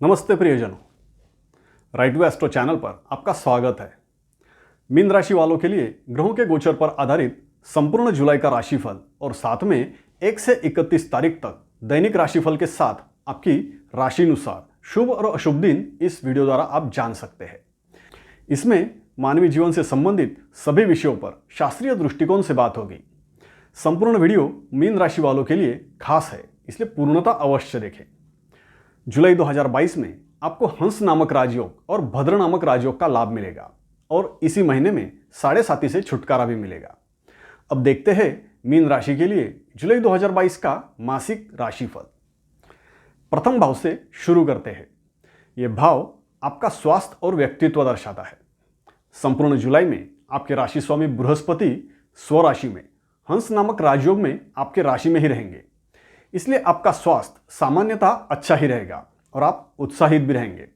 नमस्ते प्रियजनों, right way astro channel पर आपका स्वागत है। मीन राशि वालों के लिए ग्रहों के गोचर पर आधारित संपूर्ण जुलाई का राशिफल और साथ में 1 से 31 तारीख तक दैनिक राशिफल के साथ आपकी राशि अनुसार शुभ और अशुभ दिन इस वीडियो द्वारा आप जान सकते हैं। इसमें मानवीय जीवन से संबंधित सभी विषयों पर शास्त्रीय दृष्टिकोण से बात होगी। संपूर्ण वीडियो मीन राशि वालों के लिए खास है, इसलिए पूर्णतः अवश्य देखें। जुलाई 2022 में आपको हंस नामक राजयोग और भद्र नामक राजयोग का लाभ मिलेगा और इसी महीने में साढ़े साती से छुटकारा भी मिलेगा। अब देखते हैं मीन राशि के लिए जुलाई 2022 का मासिक राशिफल। प्रथम भाव से शुरू करते हैं। यह भाव आपका स्वास्थ्य और व्यक्तित्व दर्शाता है। संपूर्ण जुलाई में आपके राशि स्वामी बृहस्पति स्वराशि में हंस नामक राजयोग में आपके राशि में ही रहेंगे, इसलिए आपका स्वास्थ्य सामान्यतः अच्छा ही रहेगा और आप उत्साहित भी रहेंगे।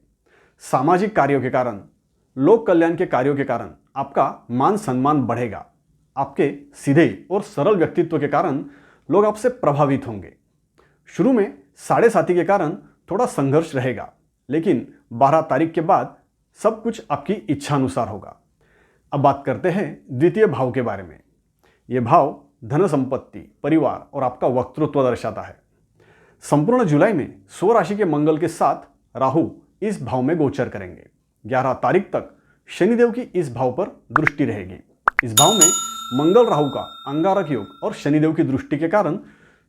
सामाजिक कार्यों के कारण, लोक कल्याण के कार्यों के कारण आपका मान सम्मान बढ़ेगा। आपके सीधे और सरल व्यक्तित्व के कारण लोग आपसे प्रभावित होंगे। शुरू में साढ़े साती के कारण थोड़ा संघर्ष रहेगा, लेकिन 12 तारीख के बाद सब कुछ आपकी इच्छा अनुसार होगा। अब बात करते हैं द्वितीय भाव के बारे में। यह भाव धन संपत्ति, परिवार और आपका वक्तृत्व दर्शाता है। संपूर्ण जुलाई में स्वराशि के मंगल के साथ राहु इस भाव में गोचर करेंगे। 11 तारीख तक शनिदेव की इस भाव पर दृष्टि रहेगी। इस भाव में मंगल राहु का अंगारक योग और शनिदेव की दृष्टि के कारण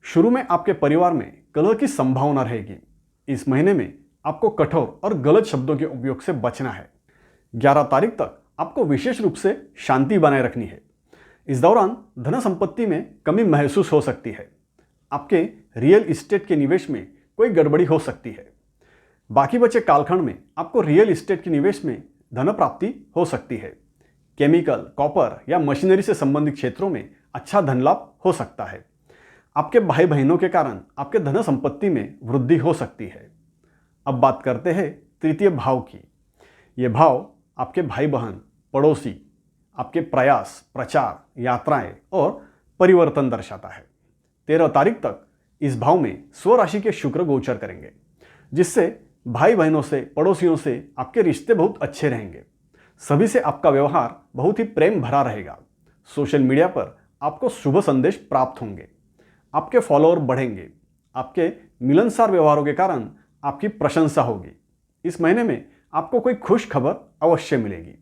शुरू में आपके परिवार में कलह की संभावना रहेगी। इस महीने में आपको कठोर और गलत शब्दों के उपयोग से बचना है। 11 तारीख तक आपको विशेष रूप से शांति बनाए रखनी है। इस दौरान धन संपत्ति में कमी महसूस हो सकती है। आपके रियल एस्टेट के निवेश में कोई गड़बड़ी हो सकती है। बाकी बचे कालखंड में आपको रियल एस्टेट के निवेश में धन प्राप्ति हो सकती है। केमिकल, कॉपर या मशीनरी से संबंधित क्षेत्रों में अच्छा धन लाभ हो सकता है। आपके भाई बहनों के कारण आपके धन संपत्ति में वृद्धि हो सकती है। अब बात करते हैं तृतीय भाव की। यह भाव आपके भाई बहन, पड़ोसी, आपके प्रयास, प्रचार, यात्राएं और परिवर्तन दर्शाता है। 13 तारीख तक इस भाव में स्वराशि के शुक्र गोचर करेंगे, जिससे भाई बहनों से, पड़ोसियों से आपके रिश्ते बहुत अच्छे रहेंगे। सभी से आपका व्यवहार बहुत ही प्रेम भरा रहेगा। सोशल मीडिया पर आपको शुभ संदेश प्राप्त होंगे। आपके फॉलोअर बढ़ेंगे। आपके मिलनसार व्यवहारों के कारण आपकी प्रशंसा होगी। इस महीने में आपको कोई खुश खबर अवश्य मिलेगी।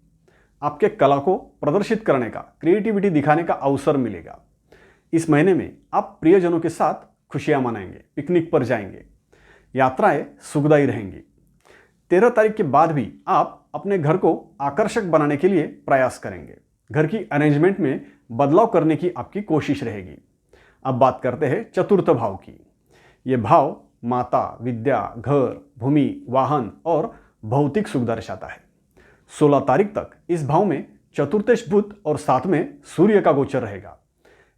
आपके कला को प्रदर्शित करने का, क्रिएटिविटी दिखाने का अवसर मिलेगा। इस महीने में आप प्रियजनों के साथ खुशियां मनाएंगे, पिकनिक पर जाएंगे। यात्राएं सुखदायी रहेंगी। 13 तारीख के बाद भी आप अपने घर को आकर्षक बनाने के लिए प्रयास करेंगे। घर की अरेंजमेंट में बदलाव करने की आपकी कोशिश रहेगी। अब बात करते हैं चतुर्थ भाव की। यह भाव माता, विद्या, घर, भूमि, वाहन और भौतिक सुख दर्शाता है। 16 तारीख तक इस भाव में चतुर्थेश बुध और साथ में सूर्य का गोचर रहेगा।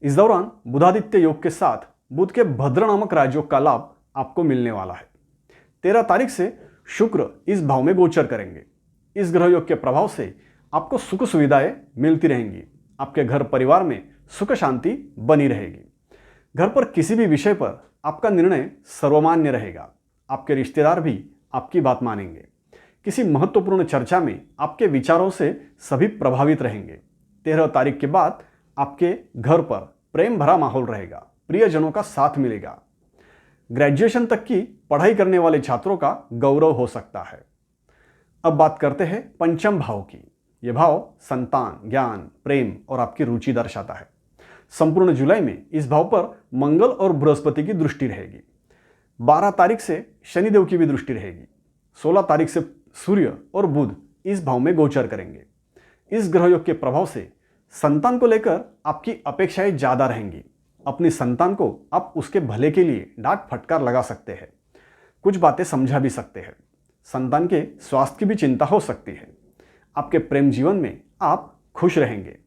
इस दौरान बुधादित्य योग के साथ बुध के भद्र नामक राजयोग का लाभ आपको मिलने वाला है। 13 तारीख से शुक्र इस भाव में गोचर करेंगे। इस ग्रह योग के प्रभाव से आपको सुख सुविधाएं मिलती रहेंगी। आपके घर परिवार में सुख शांति बनी रहेगी। घर पर किसी भी विषय पर आपका निर्णय सर्वमान्य रहेगा। आपके रिश्तेदार भी आपकी बात मानेंगे। किसी महत्वपूर्ण चर्चा में आपके विचारों से सभी प्रभावित रहेंगे। 13 तारीख के बाद आपके घर पर प्रेम भरा माहौल रहेगा। प्रियजनों का साथ मिलेगा। ग्रेजुएशन तक की पढ़ाई करने वाले छात्रों का गौरव हो सकता है। अब बात करते हैं पंचम भाव की। यह भाव संतान, ज्ञान, प्रेम और आपकी रुचि दर्शाता है। संपूर्ण जुलाई में इस भाव पर मंगल और बृहस्पति की दृष्टि रहेगी। 12 तारीख से शनिदेव की भी दृष्टि रहेगी। 16 तारीख से सूर्य और बुध इस भाव में गोचर करेंगे। इस ग्रह योग के प्रभाव से संतान को लेकर आपकी अपेक्षाएं ज्यादा रहेंगी। अपनी संतान को आप उसके भले के लिए डांट फटकार लगा सकते हैं। कुछ बातें समझा भी सकते हैं। संतान के स्वास्थ्य की भी चिंता हो सकती है। आपके प्रेम जीवन में आप खुश रहेंगे।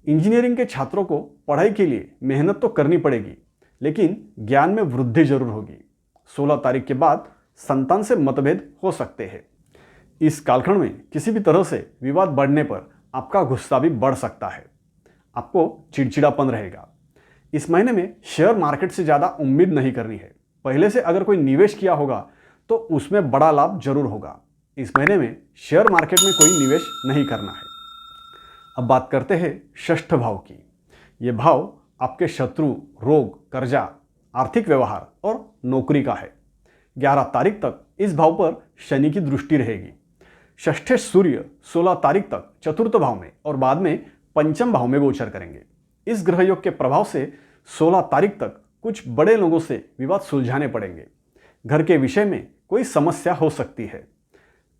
इंजीनियरिंग के छात्रों को पढ़ाई के लिए मेहनत तो करनी पड़ेगी, लेकिन ज्ञान में वृद्धि जरूर होगी। 16 तारीख के बाद संतान से मतभेद हो सकते हैं। इस कालखंड में किसी भी तरह से विवाद बढ़ने पर आपका गुस्सा भी बढ़ सकता है। आपको चिड़चिड़ापन रहेगा। इस महीने में शेयर मार्केट से ज़्यादा उम्मीद नहीं करनी है। पहले से अगर कोई निवेश किया होगा तो उसमें बड़ा लाभ जरूर होगा। इस महीने में शेयर मार्केट में कोई निवेश नहीं करना है। अब बात करते हैं षष्ठ भाव की। ये भाव आपके शत्रु, रोग, कर्जा, आर्थिक व्यवहार और नौकरी का है। 11 तारीख तक इस भाव पर शनि की दृष्टि रहेगी। षष्ठे सूर्य 16 तारीख तक चतुर्थ भाव में और बाद में पंचम भाव में गोचर करेंगे। इस ग्रह योग के प्रभाव से 16 तारीख तक कुछ बड़े लोगों से विवाद सुलझाने पड़ेंगे। घर के विषय में कोई समस्या हो सकती है।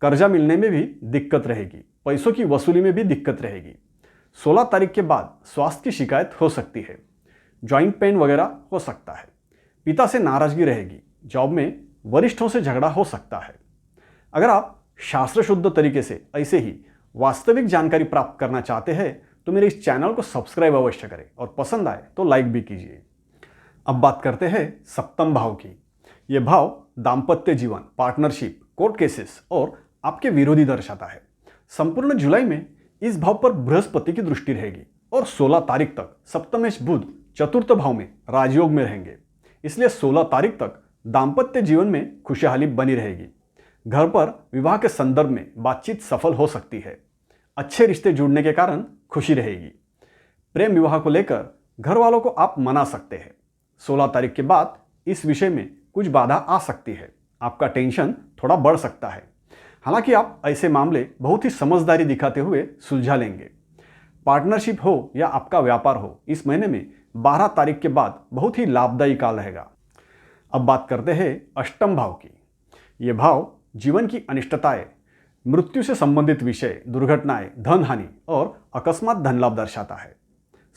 कर्जा मिलने में भी दिक्कत रहेगी, पैसों की वसूली में भी दिक्कत रहेगी। 16 तारीख के बाद स्वास्थ्य की शिकायत हो सकती है, जॉइंट पेन वगैरह हो सकता है। पिता से नाराजगी रहेगी, जॉब में वरिष्ठों से झगड़ा हो सकता है। अगर आप शास्त्र शुद्ध तरीके से ऐसे ही वास्तविक जानकारी प्राप्त करना चाहते हैं तो मेरे इस चैनल को सब्सक्राइब अवश्य करें और पसंद आए तो लाइक भी कीजिए। अब बात करते हैं सप्तम भाव की। यह भाव दाम्पत्य जीवन, पार्टनरशिप, कोर्ट केसेस और आपके विरोधी दर्शाता है। संपूर्ण जुलाई में इस भाव पर बृहस्पति की दृष्टि रहेगी और 16 तारीख तक सप्तमेश बुध चतुर्थ भाव में राजयोग में रहेंगे। इसलिए 16 तारीख तक दाम्पत्य जीवन में खुशहाली बनी रहेगी। घर पर विवाह के संदर्भ में बातचीत सफल हो सकती है। अच्छे रिश्ते जुड़ने के कारण खुशी रहेगी। प्रेम विवाह को लेकर घर वालों को आप मना सकते हैं। 16 तारीख के बाद इस विषय में कुछ बाधा आ सकती है। आपका टेंशन थोड़ा बढ़ सकता है। हालांकि आप ऐसे मामले बहुत ही समझदारी दिखाते हुए सुलझा लेंगे। पार्टनरशिप हो या आपका व्यापार हो, इस महीने में 12 तारीख के बाद बहुत ही लाभदायी काल रहेगा। अब बात करते हैं अष्टम भाव की। यह भाव जीवन की अनिष्टताएं, मृत्यु से संबंधित विषय, दुर्घटनाएं, धन हानि और अकस्मात धन लाभ दर्शाता है।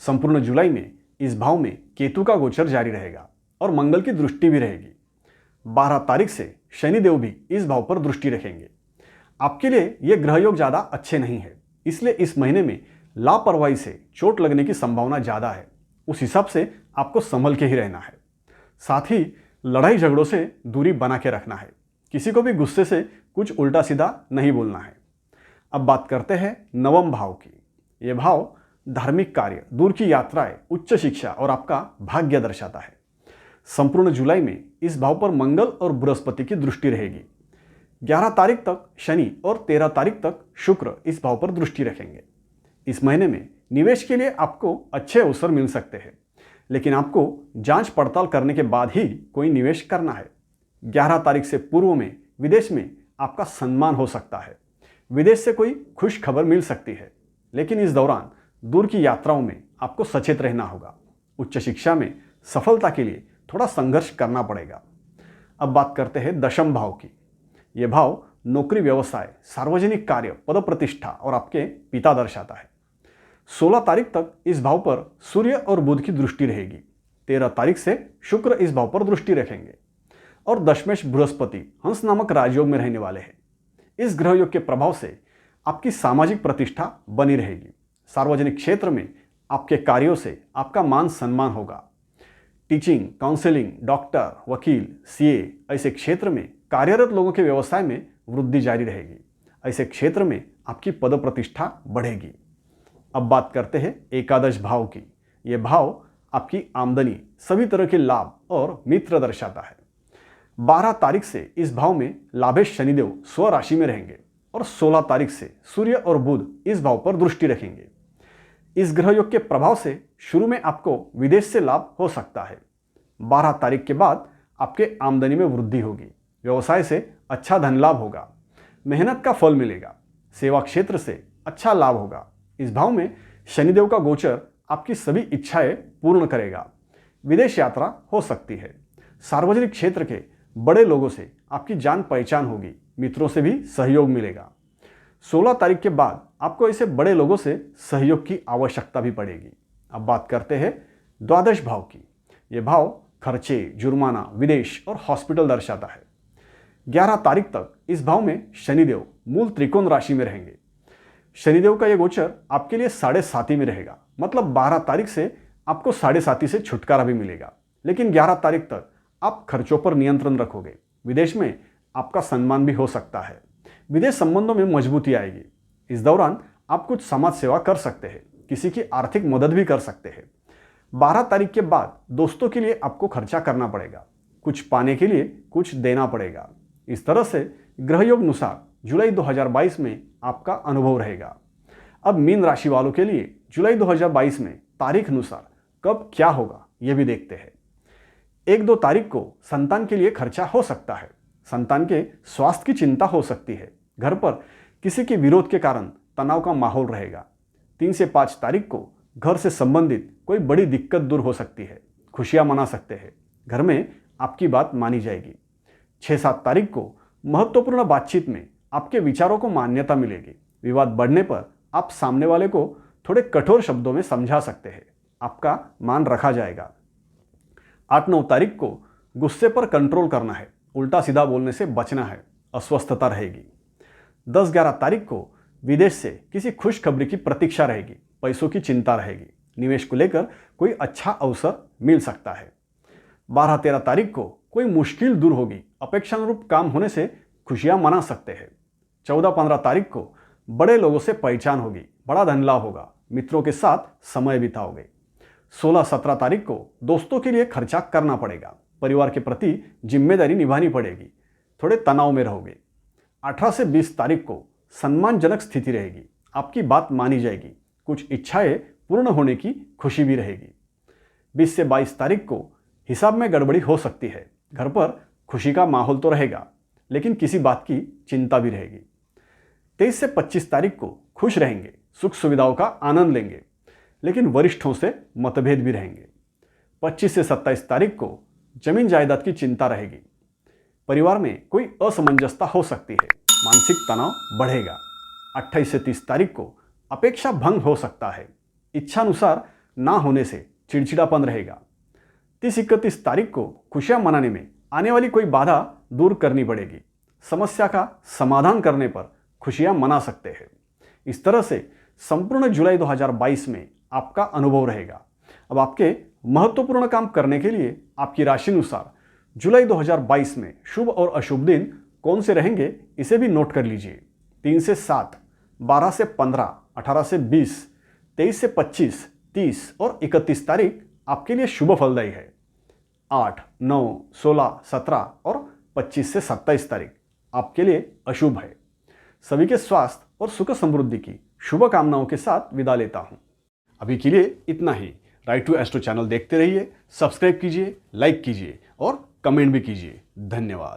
संपूर्ण जुलाई में इस भाव में केतु का गोचर जारी रहेगा और मंगल की दृष्टि भी रहेगी। 12 तारीख से शनिदेव भी इस भाव पर दृष्टि रखेंगे। आपके लिए ये ग्रह योग ज़्यादा अच्छे नहीं है, इसलिए इस महीने में लापरवाही से चोट लगने की संभावना ज़्यादा है। उस हिसाब से आपको संभल के ही रहना है। साथ ही लड़ाई झगड़ों से दूरी बना के रखना है। किसी को भी गुस्से से कुछ उल्टा सीधा नहीं बोलना है। अब बात करते हैं नवम भाव की। यह भाव धार्मिक कार्य, दूर की यात्राएं, उच्च शिक्षा और आपका भाग्य दर्शाता है। संपूर्ण जुलाई में इस भाव पर मंगल और बृहस्पति की दृष्टि रहेगी। 11 तारीख तक शनि और 13 तारीख तक शुक्र इस भाव पर दृष्टि रखेंगे। इस महीने में निवेश के लिए आपको अच्छे अवसर मिल सकते हैं, लेकिन आपको जांच पड़ताल करने के बाद ही कोई निवेश करना है। 11 तारीख से पूर्व में विदेश में आपका सम्मान हो सकता है। विदेश से कोई खुश खबर मिल सकती है, लेकिन इस दौरान दूर की यात्राओं में आपको सचेत रहना होगा। उच्च शिक्षा में सफलता के लिए थोड़ा संघर्ष करना पड़ेगा। अब बात करते हैं दशम भाव की। यह भाव नौकरी, व्यवसाय, सार्वजनिक कार्य, पद प्रतिष्ठा और आपके पिता दर्शाता है। 16 तारीख तक इस भाव पर सूर्य और बुध की दृष्टि रहेगी। 13 तारीख से शुक्र इस भाव पर दृष्टि रखेंगे और दशमेश बृहस्पति हंस नामक राजयोग में रहने वाले हैं। इस ग्रह योग के प्रभाव से आपकी सामाजिक प्रतिष्ठा बनी रहेगी। सार्वजनिक क्षेत्र में आपके कार्यों से आपका मान सम्मान होगा। टीचिंग, काउंसलिंग, डॉक्टर, वकील, सीए ऐसे क्षेत्र में कार्यरत लोगों के व्यवसाय में वृद्धि जारी रहेगी। ऐसे क्षेत्र में आपकी पद प्रतिष्ठा बढ़ेगी। अब बात करते हैं एकादश भाव की। यह भाव आपकी आमदनी, सभी तरह के लाभ और मित्र दर्शाता है। 12 तारीख से इस भाव में लाभेश शनिदेव स्व राशि में रहेंगे और 16 तारीख से सूर्य और बुध इस भाव पर दृष्टि रखेंगे। इस ग्रह योग के प्रभाव से शुरू में आपको विदेश से लाभ हो सकता है। 12 तारीख के बाद आपके आमदनी में वृद्धि होगी। व्यवसाय से अच्छा धन लाभ होगा। मेहनत का फल मिलेगा। सेवा क्षेत्र से अच्छा लाभ होगा। इस भाव में शनिदेव का गोचर आपकी सभी इच्छाएं पूर्ण करेगा। विदेश यात्रा हो सकती है। सार्वजनिक क्षेत्र के बड़े लोगों से आपकी जान पहचान होगी। मित्रों से भी सहयोग मिलेगा। 16 तारीख के बाद आपको ऐसे बड़े लोगों से सहयोग की आवश्यकता भी पड़ेगी। अब बात करते हैं द्वादश भाव की। यह भाव खर्चे, जुर्माना, विदेश और हॉस्पिटल दर्शाता है। 11 तारीख तक इस भाव में शनिदेव मूल त्रिकोण राशि में रहेंगे। शनिदेव का यह गोचर आपके लिए 7.5 में रहेगा। मतलब 12 तारीख से आपको 7.5 से छुटकारा भी मिलेगा, लेकिन 11 तारीख तक आप खर्चों पर नियंत्रण रखोगे। विदेश में आपका सम्मान भी हो सकता है। विदेश संबंधों में मजबूती आएगी। इस दौरान आप कुछ समाज सेवा कर सकते हैं। किसी की आर्थिक मदद भी कर सकते हैं। 12 तारीख के बाद दोस्तों के लिए आपको खर्चा करना पड़ेगा। कुछ पाने के लिए कुछ देना पड़ेगा। इस तरह से ग्रहयोग अनुसार जुलाई 2022 में आपका अनुभव रहेगा। अब मीन राशि वालों के लिए जुलाई 2022 में तारीख अनुसार कब क्या होगा यह भी देखते हैं। 1-2 तारीख को संतान के लिए खर्चा हो सकता है। संतान के स्वास्थ्य की चिंता हो सकती है। घर पर किसी के विरोध के कारण तनाव का माहौल रहेगा। 3 से 5 तारीख को घर से संबंधित कोई बड़ी दिक्कत दूर हो सकती है। खुशियां मना सकते हैं। घर में आपकी बात मानी जाएगी। 6-7 तारीख को महत्वपूर्ण बातचीत में आपके विचारों को मान्यता मिलेगी। विवाद बढ़ने पर आप सामने वाले को थोड़े कठोर शब्दों में समझा सकते हैं। आपका मान रखा जाएगा। 8-9 तारीख को गुस्से पर कंट्रोल करना है। उल्टा सीधा बोलने से बचना है। अस्वस्थता रहेगी। 10-11 तारीख को विदेश से किसी खुशखबरी की प्रतीक्षा रहेगी। पैसों की चिंता रहेगी। निवेश को लेकर कोई अच्छा अवसर मिल सकता है। 12-13 तारीख को कोई मुश्किल दूर होगी। अपेक्षानुरूप काम होने से खुशियां मना सकते हैं। 14-15 तारीख को बड़े लोगों से पहचान होगी। बड़ा धन लाभ होगा। मित्रों के साथ समय बिताओगे। 16-17 तारीख को दोस्तों के लिए खर्चा करना पड़ेगा। परिवार के प्रति जिम्मेदारी निभानी पड़ेगी। थोड़े तनाव में रहोगे। 18 से 20 तारीख को सम्मानजनक स्थिति रहेगी। आपकी बात मानी जाएगी। कुछ इच्छाएं पूर्ण होने की खुशी भी रहेगी। 20 से 22 तारीख को हिसाब में गड़बड़ी हो सकती है। घर पर खुशी का माहौल तो रहेगा, लेकिन किसी बात की चिंता भी रहेगी। 23 से 25 तारीख को खुश रहेंगे। सुख सुविधाओं का आनंद लेंगे, लेकिन वरिष्ठों से मतभेद भी रहेंगे। 25 से 27 तारीख को जमीन जायदाद की चिंता रहेगी। परिवार में कोई असमंजसता हो सकती है। मानसिक तनाव बढ़ेगा। 28 से 30 तारीख को अपेक्षा भंग हो सकता है। इच्छानुसार ना होने से चिड़चिड़ापन रहेगा। 30-31 तारीख को खुशियां मनाने में आने वाली कोई बाधा दूर करनी पड़ेगी। समस्या का समाधान करने पर खुशियां मना सकते हैं। इस तरह से संपूर्ण जुलाई 2022 में आपका अनुभव रहेगा। अब आपके महत्वपूर्ण काम करने के लिए आपकी राशि अनुसार जुलाई 2022 में शुभ और अशुभ दिन कौन से रहेंगे इसे भी नोट कर लीजिए। 3 से 7, 12 से 15, 18 से 20, 23 से 25, 30 और 31 तारीख आपके लिए शुभ फलदायी है। 8, 9, 16, 17 और 25 से 27 तारीख आपके लिए अशुभ है। सभी के स्वास्थ्य और सुख समृद्धि की शुभकामनाओं के साथ विदा लेता हूं। अभी के लिए इतना ही। राइट टू एस्ट्रो चैनल देखते रहिए, सब्सक्राइब कीजिए, लाइक कीजिए और कमेंट भी कीजिए। धन्यवाद।